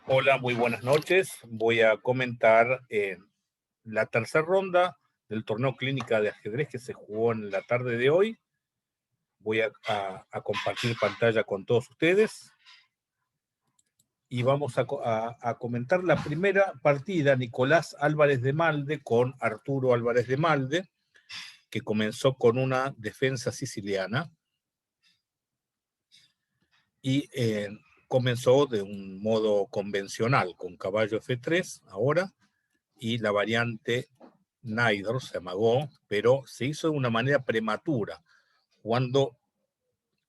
Hola, muy buenas noches. Voy a comentar la tercera ronda del torneo clínica de ajedrez que se jugó en la tarde de hoy. Voy a compartir pantalla con todos ustedes y vamos a comentar la primera partida, Nicolás Álvarez de Malde con Arturo Álvarez de Malde, que comenzó con una defensa siciliana y comenzó de un modo convencional, con caballo F3 ahora, y la variante Naidor se amagó, pero se hizo de una manera prematura, jugando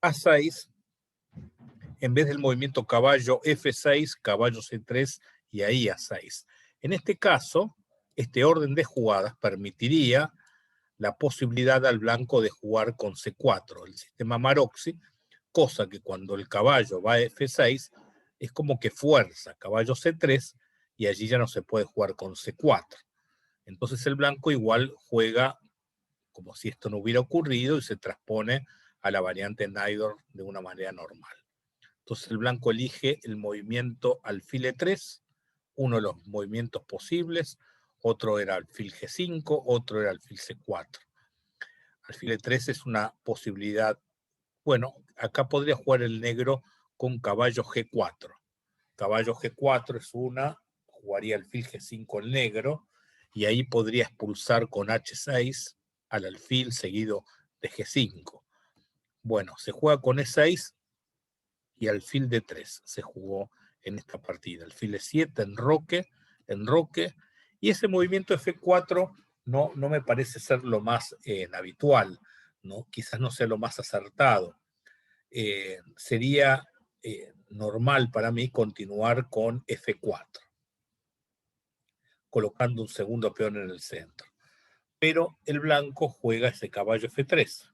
A6 en vez del movimiento caballo F6, caballo C3 y ahí A6. En este caso, este orden de jugadas permitiría la posibilidad al blanco de jugar con C4, el sistema Maroczy, cosa que cuando el caballo va a F6 es como que fuerza caballo C3 y allí ya no se puede jugar con C4. Entonces el blanco igual juega como si esto no hubiera ocurrido y se transpone a la variante Naidor de una manera normal. Entonces el blanco elige el movimiento alfil E3, uno de los movimientos posibles, otro era alfil G5, otro era alfil C4. Alfil E3 es una posibilidad. Bueno, acá podría jugar el negro con caballo G4. Caballo G4 es una, jugaría alfil G5 el negro, y ahí podría expulsar con H6 al alfil seguido de G5. Bueno, se juega con E6 y alfil D3 se jugó en esta partida. Alfil E7, enroque, y ese movimiento F4 no me parece ser lo más habitual, ¿no? Quizás no sea lo más acertado. Sería normal para mí continuar con F4, colocando un segundo peón en el centro. Pero el blanco juega ese caballo F3.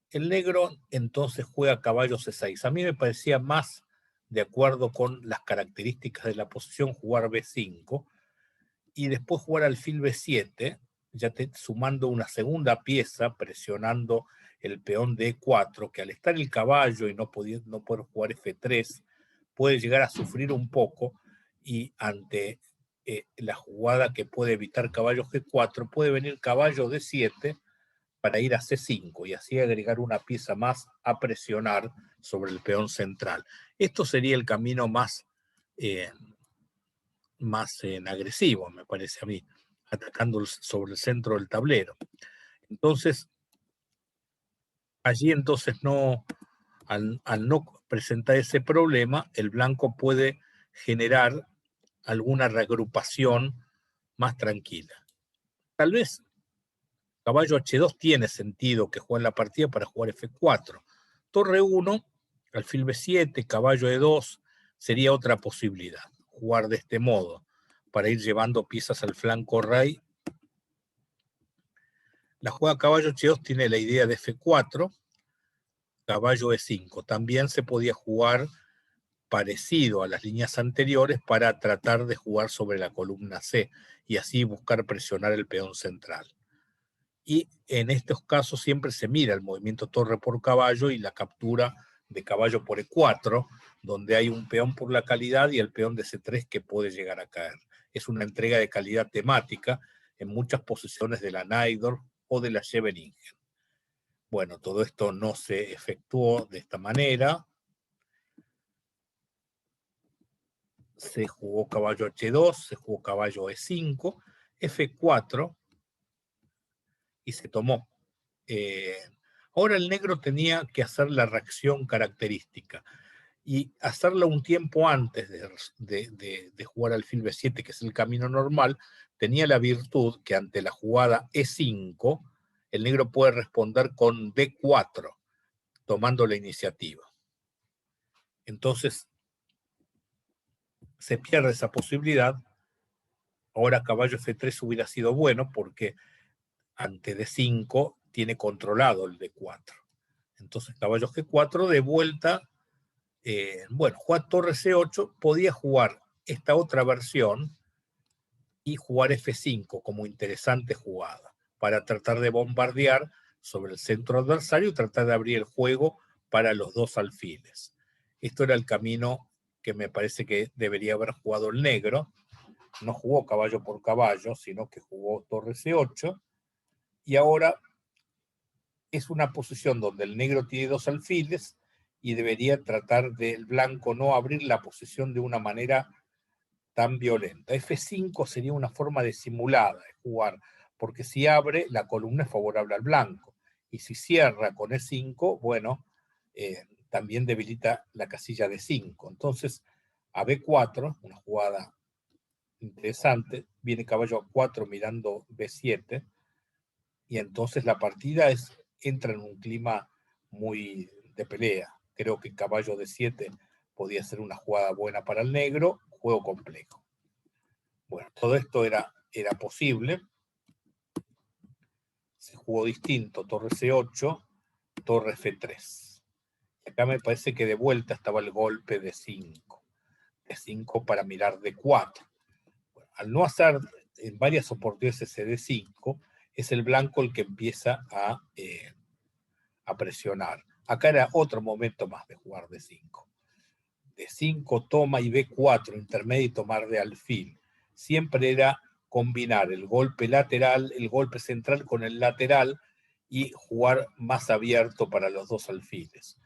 El negro entonces juega caballo C6. A mí me parecía más de acuerdo con las características de la posición jugar B5 y después jugar alfil B7, ya sumando una segunda pieza, presionando el peón de E4, que al estar el caballo y no poder jugar F3, puede llegar a sufrir un poco, y ante la jugada que puede evitar caballo G4, puede venir caballo D7 para ir a C5 y así agregar una pieza más a presionar sobre el peón central. Esto sería el camino más agresivo, me parece a mí, atacando sobre el centro del tablero. Entonces, allí entonces no, al no presentar ese problema, el blanco puede generar alguna reagrupación más tranquila. Tal vez caballo H2 tiene sentido que juegue en la partida para jugar F4. Torre 1, alfil B7, caballo E2, sería otra posibilidad, jugar de este modo, para ir llevando piezas al flanco rey. La jugada caballo H2 tiene la idea de F4, caballo E5. También se podía jugar parecido a las líneas anteriores para tratar de jugar sobre la columna C y así buscar presionar el peón central. Y en estos casos siempre se mira el movimiento torre por caballo y la captura de caballo por E4, donde hay un peón por la calidad y el peón de C3 que puede llegar a caer. Es una entrega de calidad temática en muchas posiciones de la Naidor o de la Scheveningen. Bueno, todo esto no se efectuó de esta manera. Se jugó caballo H2, se jugó caballo E5, F4 y se tomó. Ahora el negro tenía que hacer la reacción característica y hacerla un tiempo antes de jugar alfil B7, que es el camino normal. Tenía la virtud que ante la jugada E5, el negro puede responder con D4, tomando la iniciativa. Entonces, se pierde esa posibilidad. Ahora caballo F3 hubiera sido bueno porque ante D5 tiene controlado el D4. Entonces caballo G4 de vuelta. Bueno, jugar torre C8, podía jugar esta otra versión y jugar F5 como interesante jugada para tratar de bombardear sobre el centro adversario y tratar de abrir el juego para los dos alfiles. Esto era el camino que me parece que debería haber jugado el negro. No jugó caballo por caballo, sino que jugó torre C8, y ahora es una posición donde el negro tiene dos alfiles y debería tratar del blanco no abrir la posición de una manera tan violenta. F5 sería una forma disimulada de jugar, porque si abre, la columna es favorable al blanco, y si cierra con E5, bueno, también debilita la casilla de 5. Entonces, a B4, una jugada interesante, viene caballo A4 mirando B7, y entonces la partida entra en un clima muy de pelea. Creo que caballo D7 podía ser una jugada buena para el negro, juego complejo. Bueno, todo esto era posible. Se jugó distinto, torre C8, torre F3. Acá me parece que de vuelta estaba el golpe de 5. De 5 para mirar D4. Bueno, al no hacer en varias oportunidades ese D5, es el blanco el que empieza a presionar. Acá era otro momento más de jugar D5. D5 toma y B4 intermedio y tomar de alfil. Siempre era combinar el golpe lateral, el golpe central con el lateral y jugar más abierto para los dos alfiles.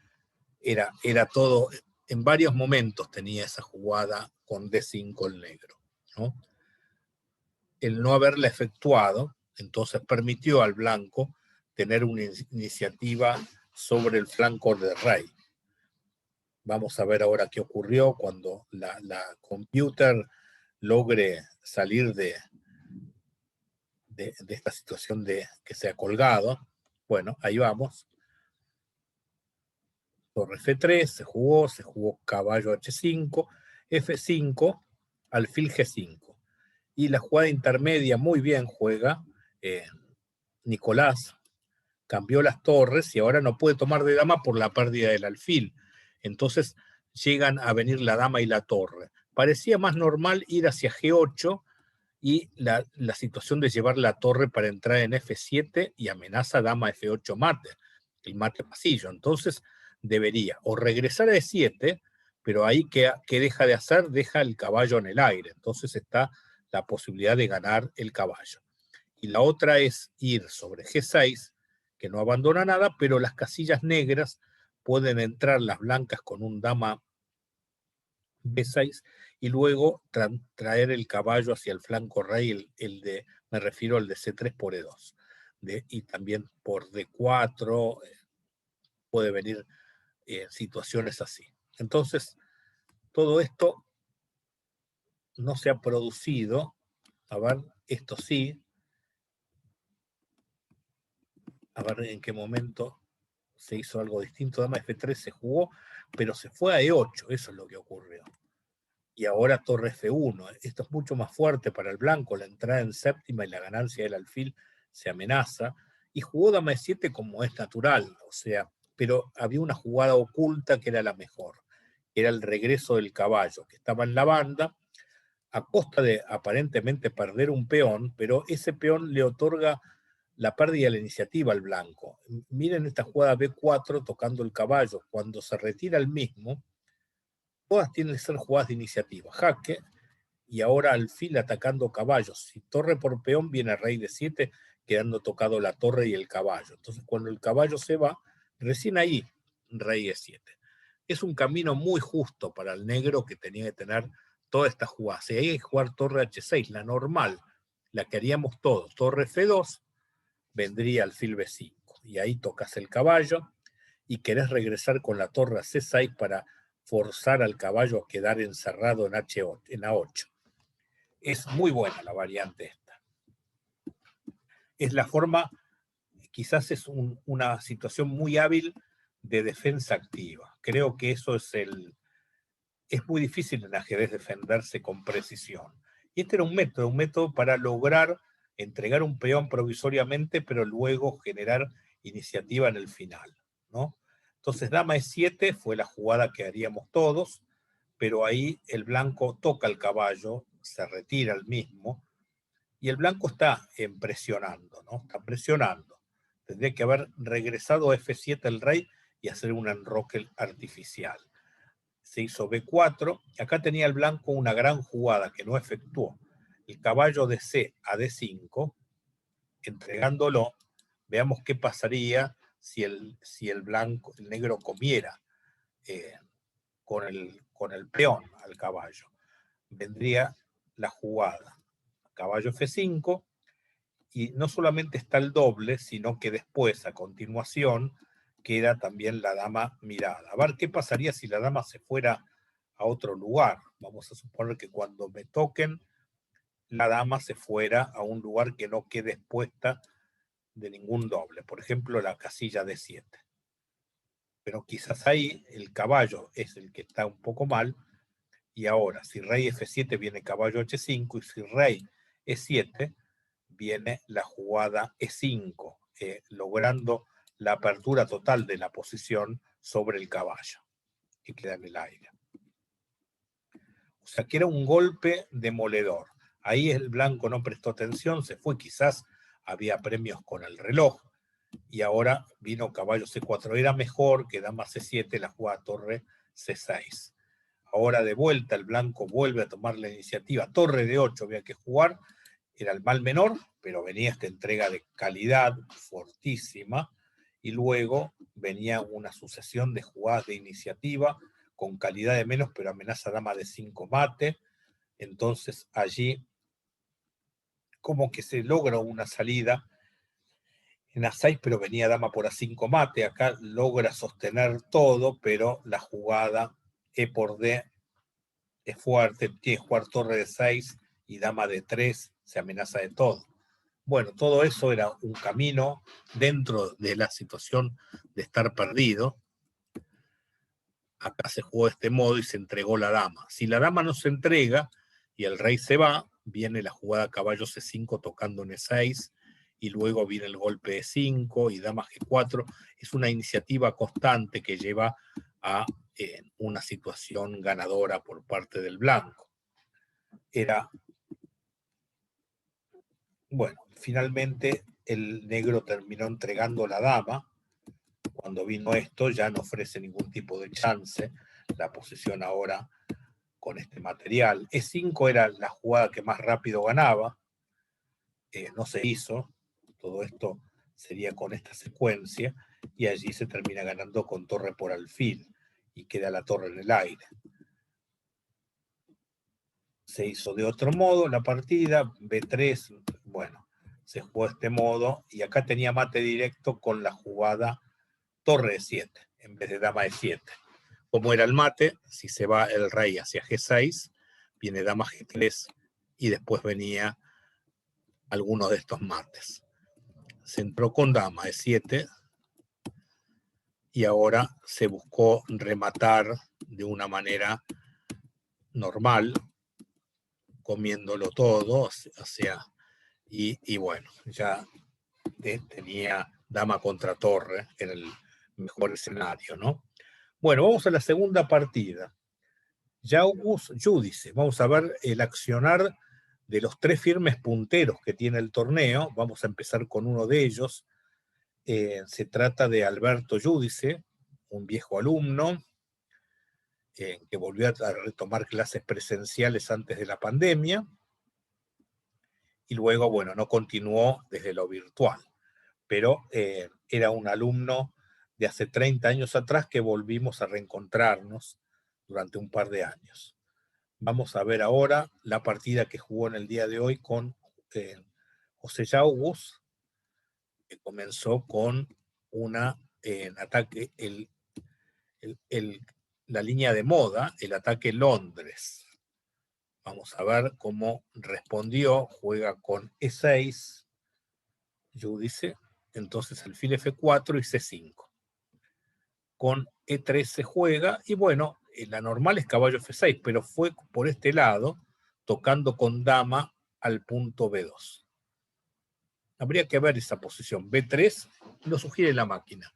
Era todo, en varios momentos tenía esa jugada con D5 el negro, ¿no? El no haberla efectuado, entonces permitió al blanco tener una iniciativa sobre el flanco del rey. Vamos a ver ahora qué ocurrió cuando la computer logre salir de esta situación de que se ha colgado. Bueno, ahí vamos. Torre F3, se jugó caballo H5, F5, alfil G5. Y la jugada intermedia muy bien juega Nicolás, cambió las torres y ahora no puede tomar de dama por la pérdida del alfil. Entonces llegan a venir la dama y la torre. Parecía más normal ir hacia G8 y la situación de llevar la torre para entrar en F7 y amenaza dama F8 mate, el mate pasillo. Entonces debería o regresar a E7, pero ahí que deja de hacer, deja el caballo en el aire. Entonces está la posibilidad de ganar el caballo. Y la otra es ir sobre G6, que no abandona nada, pero las casillas negras pueden entrar las blancas con un dama B6 y luego traer el caballo hacia el flanco rey, me refiero al de C3 por E2. Y también por D4 puede venir situaciones así. Entonces, todo esto no se ha producido. A ver, esto sí. A ver en qué momento se hizo algo distinto. Dama F3 se jugó, pero se fue a E8, eso es lo que ocurrió. Y ahora torre F1. Esto es mucho más fuerte para el blanco, la entrada en séptima y la ganancia del alfil se amenaza. Y jugó dama E7 como es natural, o sea, pero había una jugada oculta que era la mejor. Era el regreso del caballo, que estaba en la banda, a costa de aparentemente perder un peón, pero ese peón le otorga la pérdida de la iniciativa al blanco. Miren esta jugada B4 tocando el caballo. Cuando se retira el mismo, todas tienen que ser jugadas de iniciativa. Jaque, y ahora alfil atacando caballos. Si torre por peón, viene rey de 7, quedando tocado la torre y el caballo. Entonces, cuando el caballo se va, recién ahí, rey de 7. Es un camino muy justo para el negro que tenía que tener todas estas jugadas. Si hay que jugar torre H6, la normal, la que haríamos todos. Torre F2, vendría alfil B5. Y ahí tocas el caballo y querés regresar con la torre a C6 para forzar al caballo a quedar encerrado en H8, en A8. Es muy buena la variante esta. Es la forma, quizás es una situación muy hábil de defensa activa. Creo que eso es muy difícil en ajedrez defenderse con precisión. Y este era un método para lograr entregar un peón provisoriamente, pero luego generar iniciativa en el final, ¿no? Entonces, dama E7 fue la jugada que haríamos todos, pero ahí el blanco toca el caballo, se retira el mismo, y el blanco está presionando, ¿no? Está presionando. Tendría que haber regresado a F7 el rey y hacer un enroque artificial. se hizo B4, acá tenía el blanco una gran jugada que no efectuó. El caballo de C a D5, entregándolo, veamos qué pasaría si el negro comiera con el peón al caballo. Vendría la jugada caballo F5, y no solamente está el doble, sino que después, a continuación, queda también la dama mirada. A ver qué pasaría si la dama se fuera a otro lugar. Vamos a suponer que cuando me toquen, la dama se fuera a un lugar que no quede expuesta de ningún doble. Por ejemplo, la casilla D7. Pero quizás ahí el caballo es el que está un poco mal. Y ahora, si rey F7 viene caballo H5, y si rey E7 viene la jugada E5, logrando la apertura total de la posición sobre el caballo, que queda en el aire. O sea, que era un golpe demoledor. Ahí el blanco no prestó atención, se fue, quizás había premios con el reloj, y ahora vino caballo C4. Era mejor que dama C7, la jugada torre C6. Ahora de vuelta el blanco vuelve a tomar la iniciativa. Torre de 8 había que jugar, era el mal menor, pero venía esta entrega de calidad fortísima, y luego venía una sucesión de jugadas de iniciativa con calidad de menos, pero amenaza dama de 5 mate. Entonces allí como que se logra una salida en A6, pero venía dama por A5 mate. Acá logra sostener todo, pero la jugada E por D es fuerte, tiene que jugar torre de 6 y dama de 3, se amenaza de todo. Bueno, todo eso era un camino dentro de la situación de estar perdido. Acá se jugó de este modo y se entregó la dama. Si la dama no se entrega y el rey se va, viene la jugada caballo C5 tocando en E6, y luego viene el golpe E5 y dama G4. Es una iniciativa constante que lleva a una situación ganadora por parte del blanco. Bueno, finalmente el negro terminó entregando la dama. Cuando vino esto ya no ofrece ningún tipo de chance la posición ahora con este material. E5 era la jugada que más rápido ganaba, no se hizo. Todo esto sería con esta secuencia, y allí se termina ganando con torre por alfil y queda la torre en el aire. Se hizo de otro modo la partida, B3, bueno, se jugó de este modo, y acá tenía mate directo con la jugada torre de 7 en vez de dama de 7. Como era el mate, si se va el rey hacia G6, viene dama G3 y después venía alguno de estos mates. Se entró con dama de 7 y ahora se buscó rematar de una manera normal, comiéndolo todo, o sea, y bueno, ya tenía dama contra torre en el mejor escenario, ¿no? Bueno, vamos a la segunda partida. Jaugus Judice. Vamos a ver el accionar de los 3 firmes punteros que tiene el torneo. Vamos a empezar con uno de ellos. Se trata de Alberto Judice, un viejo alumno que volvió a retomar clases presenciales antes de la pandemia, y luego, bueno, no continuó desde lo virtual, pero era un alumno de hace 30 años atrás que volvimos a reencontrarnos durante un par de años. Vamos a ver ahora la partida que jugó en el día de hoy con José Jaugus, que comenzó con una ataque, la línea de moda, el ataque Londres. Vamos a ver cómo respondió. Juega con E6, Judice, entonces alfil F4 y C5. Con E3 se juega, y bueno, la normal es caballo F6, pero fue por este lado, tocando con dama al punto B2. Habría que ver esa posición. B3 lo sugiere la máquina.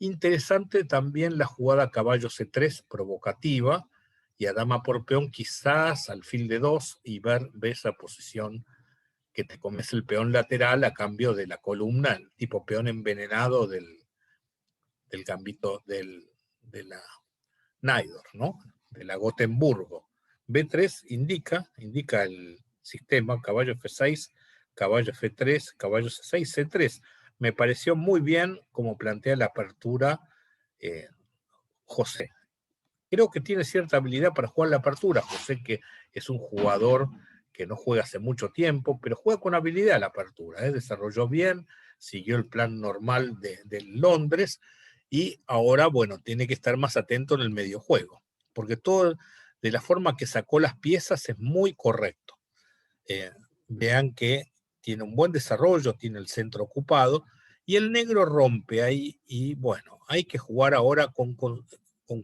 Interesante también la jugada caballo C3 provocativa, y a dama por peón quizás alfil D2, y ver esa posición que te comes el peón lateral a cambio de la columna, el tipo peón envenenado del gambito de la Naidor, ¿no? de la Gotemburgo. B3 indica el sistema, caballo F6, caballo F3, caballo C6, C3. Me pareció muy bien como plantea la apertura José. Creo que tiene cierta habilidad para jugar la apertura. José, que es un jugador que no juega hace mucho tiempo, pero juega con habilidad la apertura. Desarrolló bien, siguió el plan normal de Londres y ahora, bueno, tiene que estar más atento en el mediojuego, porque todo de la forma que sacó las piezas es muy correcto. Vean que tiene un buen desarrollo, tiene el centro ocupado, y el negro rompe ahí, y bueno, hay que jugar ahora con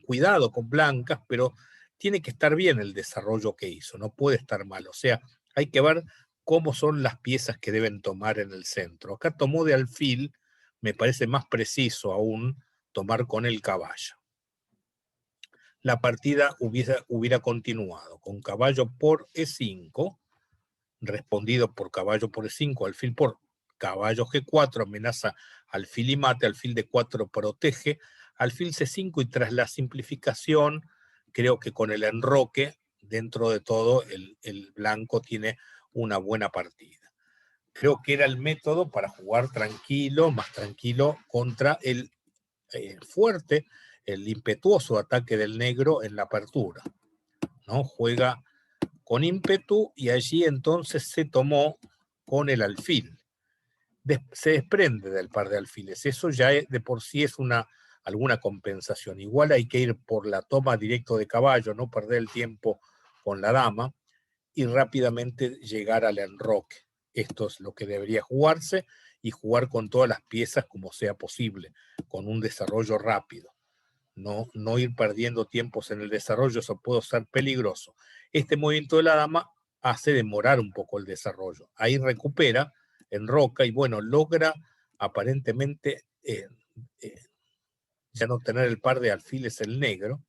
cuidado, con blancas, pero tiene que estar bien el desarrollo que hizo, no puede estar mal. O sea, hay que ver cómo son las piezas que deben tomar en el centro. Acá tomó de alfil, me parece más preciso aún tomar con el caballo. La partida hubiera continuado con caballo por E5, respondido por caballo por E5, alfil por caballo G4, amenaza alfil y mate, alfil D4 protege, alfil C5, y tras la simplificación, creo que con el enroque, dentro de todo, el blanco tiene una buena partida. Creo que era el método para jugar tranquilo, más tranquilo, contra el fuerte, el impetuoso ataque del negro en la apertura, ¿no? Juega con ímpetu y allí entonces se tomó con el alfil. Se desprende del par de alfiles. Eso ya de por sí es alguna compensación. Igual hay que ir por la toma directo de caballo, no perder el tiempo con la dama y rápidamente llegar al enroque. Esto es lo que debería jugarse y jugar con todas las piezas como sea posible, con un desarrollo rápido. No ir perdiendo tiempos en el desarrollo, eso puede ser peligroso. Este movimiento de la dama hace demorar un poco el desarrollo. Ahí recupera, enroca y bueno, logra aparentemente ya no tener el par de alfiles el negro,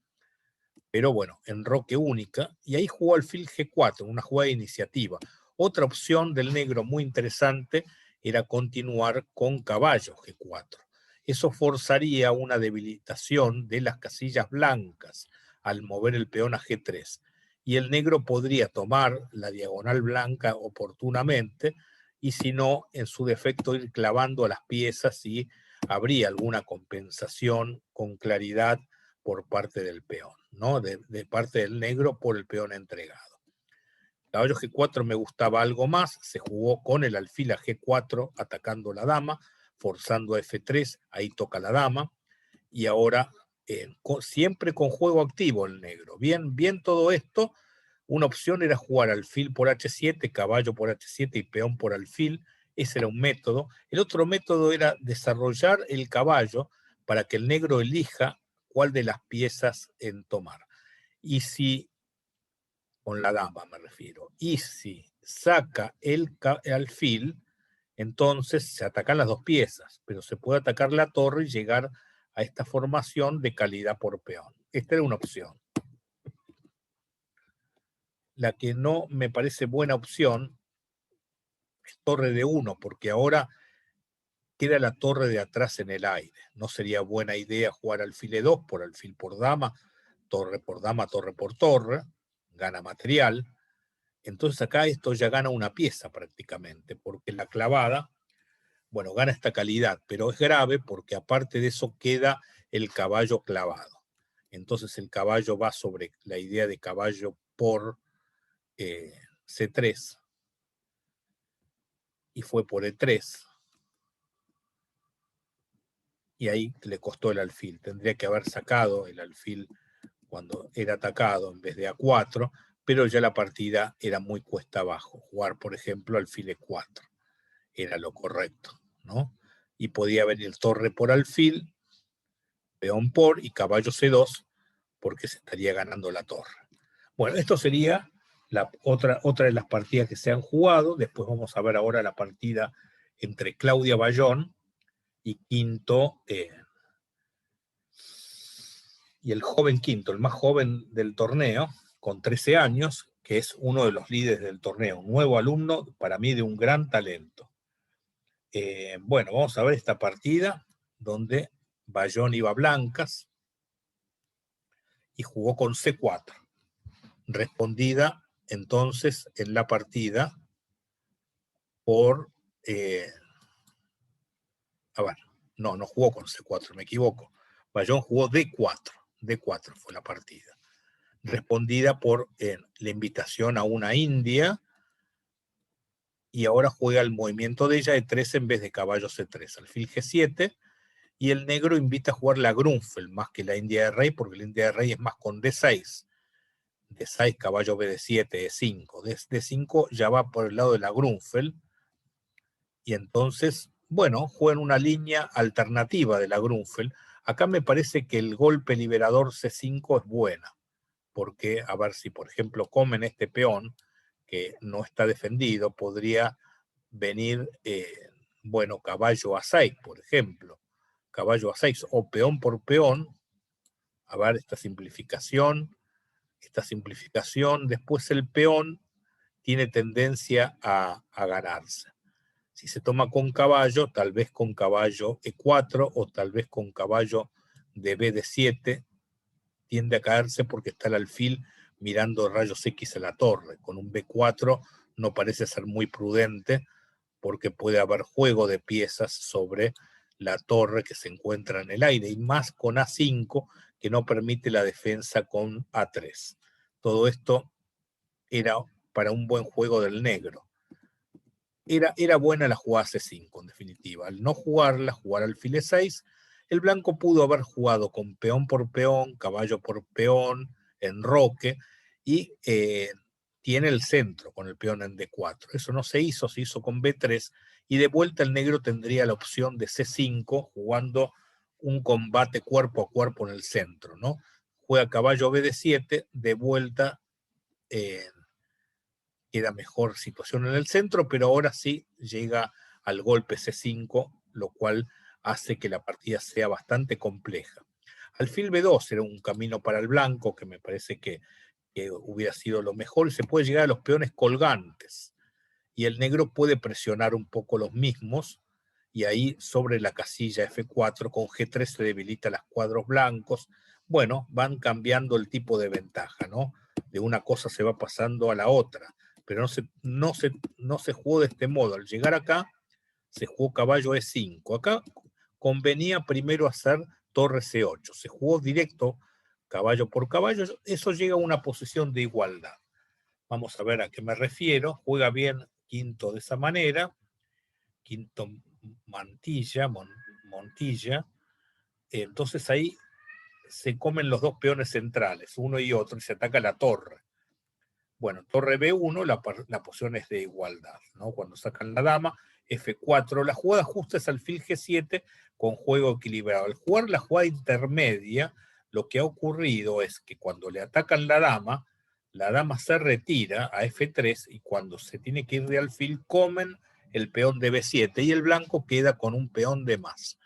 pero bueno, enroque única, y ahí jugó alfil G4, una jugada de iniciativa. Otra opción del negro muy interesante era continuar con caballo G4. Eso forzaría una debilitación de las casillas blancas al mover el peón a G3. Y el negro podría tomar la diagonal blanca oportunamente, y si no, en su defecto, ir clavando a las piezas y habría alguna compensación con claridad por parte del peón, ¿no? De parte del negro por el peón entregado. Caballo G4 me gustaba algo más, se jugó con el alfil a G4 atacando la dama, forzando a F3, ahí toca la dama, y ahora siempre con juego activo el negro. Bien todo esto, una opción era jugar alfil por H7, caballo por H7 y peón por alfil, ese era un método. El otro método era desarrollar el caballo para que el negro elija cuál de las piezas en tomar. Y si, con la dama me refiero, y si saca el alfil, entonces se atacan las dos piezas, pero se puede atacar la torre y llegar a esta formación de calidad por peón. Esta era una opción. La que no me parece buena opción es torre de 1, porque ahora queda la torre de atrás en el aire. No sería buena idea jugar alfil E2 por alfil por dama, torre por dama, torre por torre, gana material. Entonces acá esto ya gana una pieza prácticamente, porque la clavada, bueno, gana esta calidad, pero es grave porque aparte de eso queda el caballo clavado. Entonces el caballo va sobre la idea de caballo por C3 y fue por E3. Y ahí le costó el alfil. Tendría que haber sacado el alfil cuando era atacado en vez de A4, pero ya la partida era muy cuesta abajo. Jugar, por ejemplo, alfil E4 era lo correcto, ¿no? Y podía venir torre por alfil, peón por y caballo C2, porque se estaría ganando la torre. Bueno, esto sería otra de las partidas que se han jugado. Después vamos a ver ahora la partida entre Claudia Bayón y Quinto, y el joven Quinto, el más joven del torneo, con 13 años, que es uno de los líderes del torneo, un nuevo alumno, para mí de un gran talento. Bueno, vamos a ver esta partida donde Bayón iba blancas y jugó con C4. Respondida entonces en la partida por... a ver, no jugó con C4, me equivoco. Bayón jugó D4. D4 fue la partida. Respondida por la invitación a una india, y ahora juega el movimiento de ella de 3 en vez de caballo C3, alfil G7, y el negro invita a jugar la Grunfeld más que la india de rey, porque la india de rey es más con D6. D6, caballo BD7, E5. D5 ya va por el lado de la Grunfeld, y entonces, bueno, juegan una línea alternativa de la Grunfeld. Acá me parece que el golpe liberador C5 es buena, porque a ver si, por ejemplo, comen este peón, que no está defendido, podría venir, bueno, caballo A6, por ejemplo, caballo A6 o peón por peón. A ver, esta simplificación, después el peón tiene tendencia a ganarse. Si se toma con caballo, tal vez con caballo E4 o tal vez con caballo de BD7, tiende a caerse porque está el alfil mirando rayos X a la torre. Con un B4 no parece ser muy prudente porque puede haber juego de piezas sobre la torre que se encuentra en el aire, y más con A5, que no permite la defensa con A3. Todo esto era para un buen juego del negro. Era buena la jugada C5, en definitiva. Al no jugarla, jugar alfil E6, el blanco pudo haber jugado con peón por peón, caballo por peón, enroque, y tiene el centro con el peón en D4. Eso no se hizo con B3, y de vuelta el negro tendría la opción de C5, jugando un combate cuerpo a cuerpo en el centro, ¿no? Juega caballo BD7, de vuelta queda mejor situación en el centro, pero ahora sí llega al golpe C5, lo cual hace que la partida sea bastante compleja. Alfil B2 era un camino para el blanco que me parece que hubiera sido lo mejor, y se puede llegar a los peones colgantes, y el negro puede presionar un poco los mismos, y ahí sobre la casilla F4 con G3 se debilita los cuadros blancos. Bueno, van cambiando el tipo de ventaja, ¿no? De una cosa se va pasando a la otra, pero no se jugó de este modo. Al llegar acá, se jugó caballo E5. Acá convenía primero hacer torre C8. Se jugó directo caballo por caballo. Eso llega a una posición de igualdad. Vamos a ver a qué me refiero. Juega bien quinto de esa manera. Quinto Montilla. Entonces ahí se comen los dos peones centrales, uno y otro, y se ataca la torre. Bueno, torre B1, la posición es de igualdad, ¿no? Cuando sacan la dama, F4, la jugada justa es alfil G7 con juego equilibrado. Al jugar la jugada intermedia, lo que ha ocurrido es que cuando le atacan la dama se retira a F3, y cuando se tiene que ir de alfil, comen el peón de B7 y el blanco queda con un peón de más.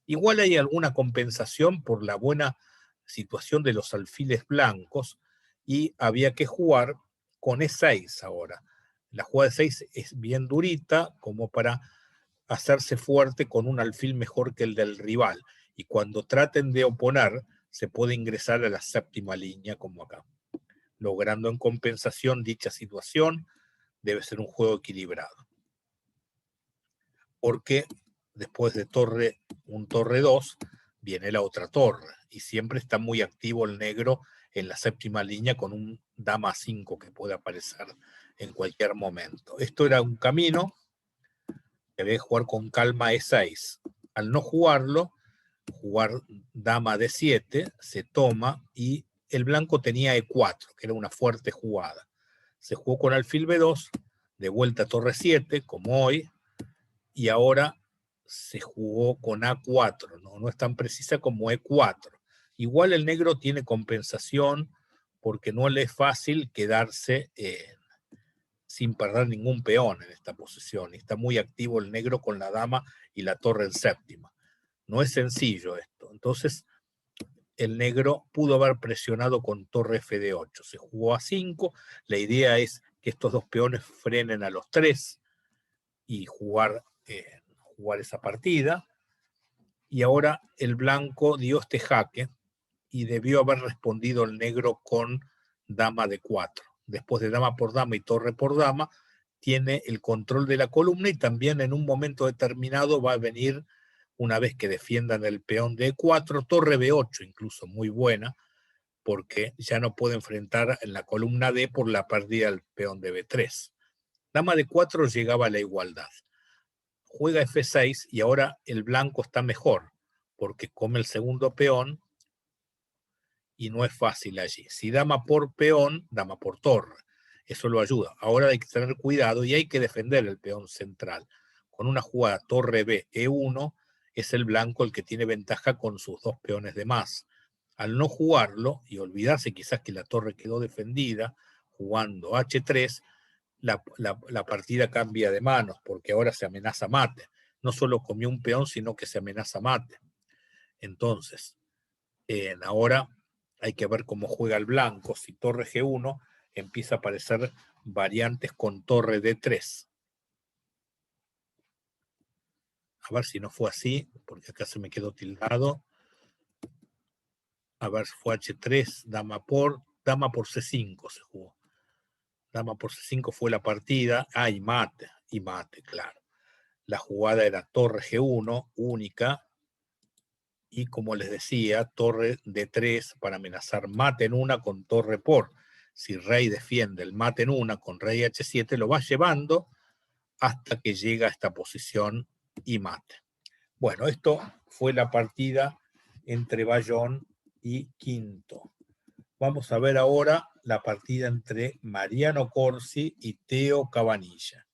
Igual hay alguna compensación por la buena situación de los alfiles blancos, y había que jugar con E6 ahora. La jugada de 6 es bien durita como para hacerse fuerte con un alfil mejor que el del rival, y cuando traten de oponer se puede ingresar a la séptima línea como acá. Logrando en compensación dicha situación, debe ser un juego equilibrado. Porque después de un torre 2, viene la otra torre, y siempre está muy activo el negro en la séptima línea con un dama 5 que puede aparecer en cualquier momento. Esto era un camino que había que jugar con calma E6. Al no jugarlo, jugar dama D7, se toma, y el blanco tenía E4, que era una fuerte jugada. Se jugó con alfil B2, de vuelta torre 7, como hoy, y ahora se jugó con A4, no es tan precisa como E4. Igual el negro tiene compensación porque no le es fácil quedarse sin perder ningún peón en esta posición. Está muy activo el negro con la dama y la torre en séptima. No es sencillo esto. Entonces el negro pudo haber presionado con torre F8. Se jugó a 5. La idea es que estos dos peones frenen a los 3 y jugar esa partida. Y ahora el blanco dio este jaque, y debió haber respondido el negro con dama de 4. Después de dama por dama y torre por dama, tiene el control de la columna y también en un momento determinado va a venir, una vez que defiendan el peón de E4, torre B8 incluso, muy buena, porque ya no puede enfrentar en la columna D por la pérdida del peón de B3. Dama de 4 llegaba a la igualdad. Juega F6 y ahora el blanco está mejor, porque come el segundo peón y no es fácil allí. Si dama por peón, dama por torre. Eso lo ayuda. Ahora hay que tener cuidado y hay que defender el peón central. Con una jugada torre B, E1, es el blanco el que tiene ventaja con sus dos peones de más. Al no jugarlo y olvidarse quizás que la torre quedó defendida, jugando H3, la partida cambia de manos, porque ahora se amenaza mate. No solo comió un peón, sino que se amenaza mate. Entonces, ahora hay que ver cómo juega el blanco. Si torre G1, empieza a aparecer variantes con torre D3. A ver si no fue así, porque acá se me quedó tildado. A ver, fue H3, dama por C5 se jugó. Dama por C5 fue la partida. Ah, y mate, claro. La jugada era torre G1, única, y como les decía, torre D3 para amenazar mate en una con torre por. Si rey defiende el mate en una con rey H7, lo va llevando hasta que llega a esta posición y mate. Bueno, esto fue la partida entre Bayón y Quinto. Vamos a ver ahora la partida entre Mariano Corsi y Teo Cabanillas.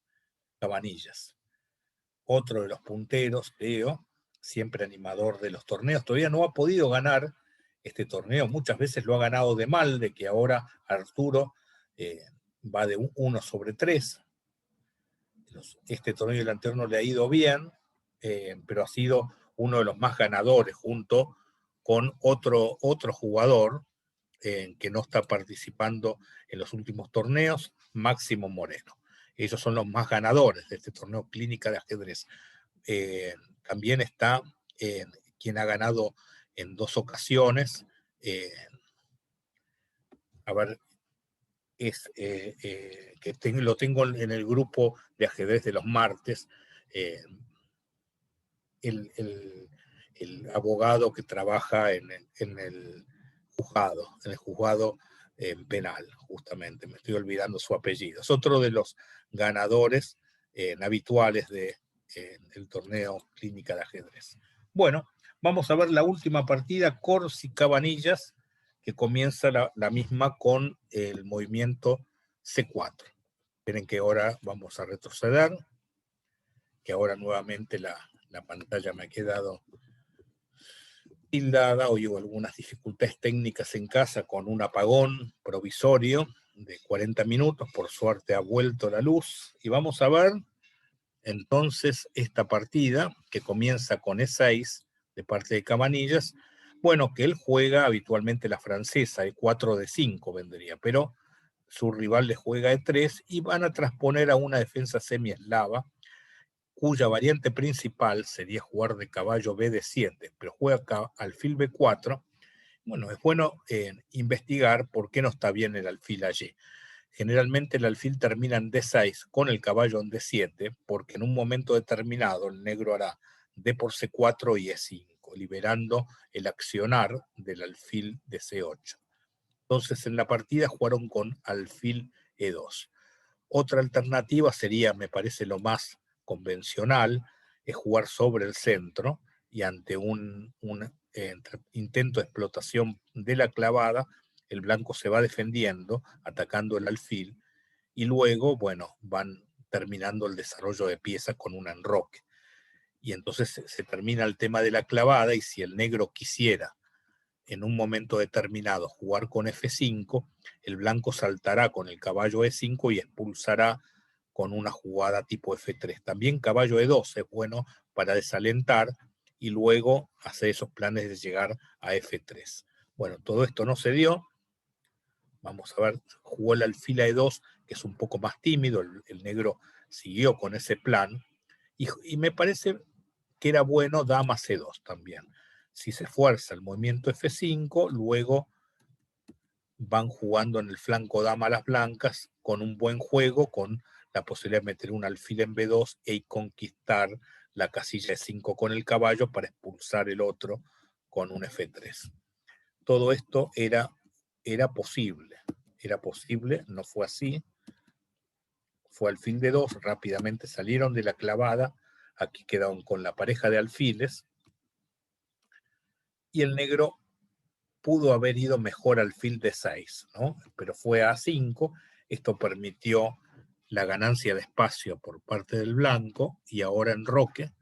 Otro de los punteros, Teo, siempre animador de los torneos. Todavía no ha podido ganar este torneo. Muchas veces lo ha ganado de mal, de que ahora Arturo va de 1/3. Este torneo delantero no le ha ido bien, pero ha sido uno de los más ganadores junto con otro jugador que no está participando en los últimos torneos, Máximo Moreno. Ellos son los más ganadores de este torneo Clínica de Ajedrez. También está quien ha ganado en 2 ocasiones. A ver, lo tengo en el grupo de ajedrez de los martes. El abogado que trabaja en el juzgado penal, justamente, me estoy olvidando su apellido. Es otro de los ganadores habituales del torneo Clínica de Ajedrez. Bueno, vamos a ver la última partida, Corsi Cabanillas, que comienza la misma con el movimiento C4. Esperen que ahora vamos a retroceder, que ahora nuevamente la pantalla me ha quedado tildada. Hoy hubo algunas dificultades técnicas en casa con un apagón provisorio de 40 minutos. Por suerte ha vuelto la luz. Y vamos a ver entonces esta partida que comienza con E6 de parte de Cabanillas. Bueno, que él juega habitualmente la francesa, E4 de 5 vendría, pero su rival le juega E3 y van a transponer a una defensa semi-eslava, cuya variante principal sería jugar de caballo B de 7, pero juega alfil B4. Bueno, es bueno investigar por qué no está bien el alfil allí. Generalmente el alfil termina en D6 con el caballo en D7, porque en un momento determinado el negro hará D por C4 y E5, liberando el accionar del alfil de C8. Entonces en la partida jugaron con alfil E2. Otra alternativa sería, me parece lo más convencional, es jugar sobre el centro y ante un intento de explotación de la clavada, el blanco se va defendiendo, atacando el alfil, y luego, bueno, van terminando el desarrollo de piezas con un enroque. Y entonces se termina el tema de la clavada, y si el negro quisiera en un momento determinado jugar con F5, el blanco saltará con el caballo E5 y expulsará con una jugada tipo F3. También caballo E2 es bueno para desalentar y luego hacer esos planes de llegar a F3. Bueno, todo esto no se dio. Vamos a ver, jugó el alfil a E2, que es un poco más tímido, el negro siguió con ese plan, y me parece que era bueno dama C2 también. Si se fuerza el movimiento F5, luego van jugando en el flanco dama las blancas con un buen juego, con la posibilidad de meter un alfil en B2 y conquistar la casilla E5 con el caballo para expulsar el otro con un F3. Todo esto era posible, no fue así. Fue alfil D2, rápidamente salieron de la clavada, aquí quedaron con la pareja de alfiles, y el negro pudo haber ido mejor alfil D6, ¿no? Pero fue A5, esto permitió la ganancia de espacio por parte del blanco, y ahora enroque,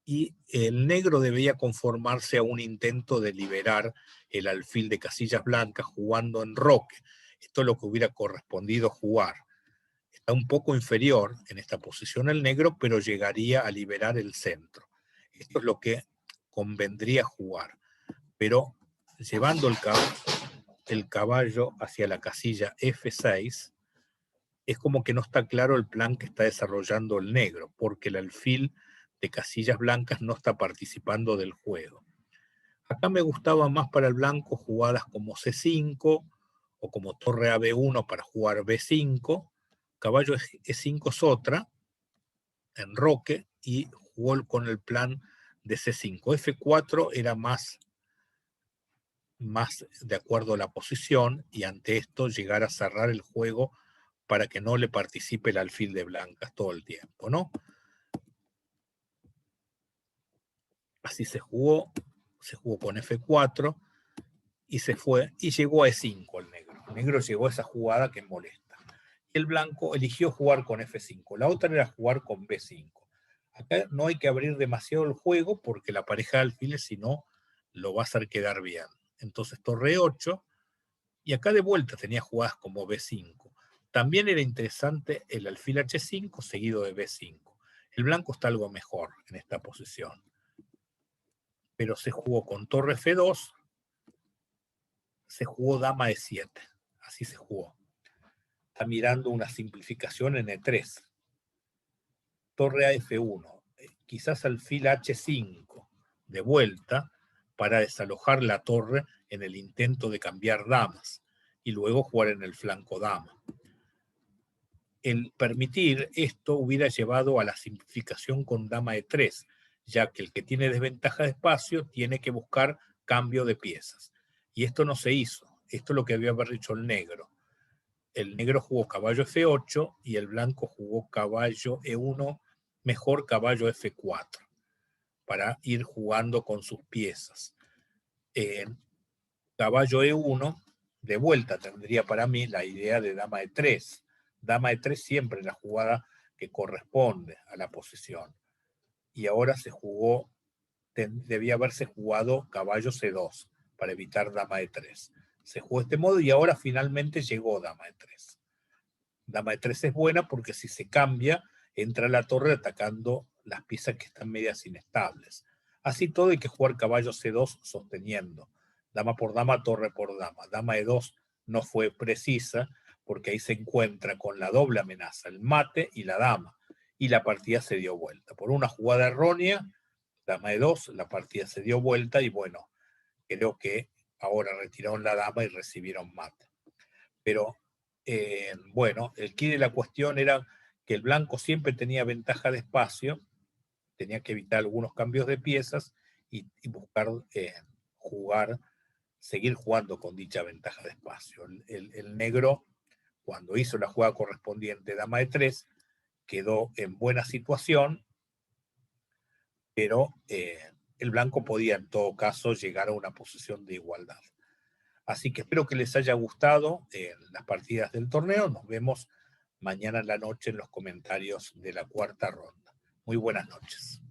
y el negro debía conformarse a un intento de liberar el alfil de casillas blancas jugando enroque. Esto es lo que hubiera correspondido jugar. Está un poco inferior en esta posición el negro, pero llegaría a liberar el centro. Esto es lo que convendría jugar. Pero llevando el caballo hacia la casilla F6, es como que no está claro el plan que está desarrollando el negro, porque el alfil de casillas blancas no está participando del juego. Acá me gustaba más para el blanco jugadas como C5 o como torre a B1 para jugar B5, caballo E5 es otra, enroque, y jugó con el plan de C5. F4 era más de acuerdo a la posición, y ante esto llegar a cerrar el juego para que no le participe el alfil de blancas todo el tiempo, ¿no? Así se jugó con F4 y se fue, y llegó a E5 el negro. El negro llegó a esa jugada que molesta. El blanco eligió jugar con F5, la otra era jugar con B5. Acá no hay que abrir demasiado el juego porque la pareja de alfiles, si no, lo va a hacer quedar bien. Entonces torre 8, y acá de vuelta tenía jugadas como B5. También era interesante el alfil H5 seguido de B5. El blanco está algo mejor en esta posición. Pero se jugó con torre F2, se jugó dama E7. Así se jugó. Está mirando una simplificación en E3. Torre a F1. Quizás alfil H5 de vuelta para desalojar la torre en el intento de cambiar damas y luego jugar en el flanco dama. El permitir esto hubiera llevado a la simplificación con dama E3, ya que el que tiene desventaja de espacio tiene que buscar cambio de piezas. Y esto no se hizo. Esto es lo que había haber dicho el negro. El negro jugó caballo F8 y el blanco jugó caballo E1, mejor caballo F4, para ir jugando con sus piezas. Caballo E1, de vuelta tendría para mí la idea de dama E3. Dama E3 siempre es la jugada que corresponde a la posición. Y ahora se jugó, debía haberse jugado caballo C2 para evitar dama E3. Se jugó este modo y ahora finalmente llegó dama E3. Dama E3 es buena porque si se cambia, entra la torre atacando las piezas que están medias inestables. Así todo hay que jugar caballo C2 sosteniendo. Dama por dama, torre por dama. Dama E2 no fue precisa porque ahí se encuentra con la doble amenaza, el mate y la dama. Y la partida se dio vuelta. Por una jugada errónea, dama E2, la partida se dio vuelta y bueno, creo que ahora retiraron la dama y recibieron mate. Pero bueno, el quid de la cuestión era que el blanco siempre tenía ventaja de espacio, tenía que evitar algunos cambios de piezas y buscar jugar, seguir jugando con dicha ventaja de espacio. El negro, cuando hizo la jugada correspondiente dama de 3, quedó en buena situación, pero el blanco podía en todo caso llegar a una posición de igualdad. Así que espero que les haya gustado las partidas del torneo. Nos vemos mañana en la noche en los comentarios de la cuarta ronda. Muy buenas noches.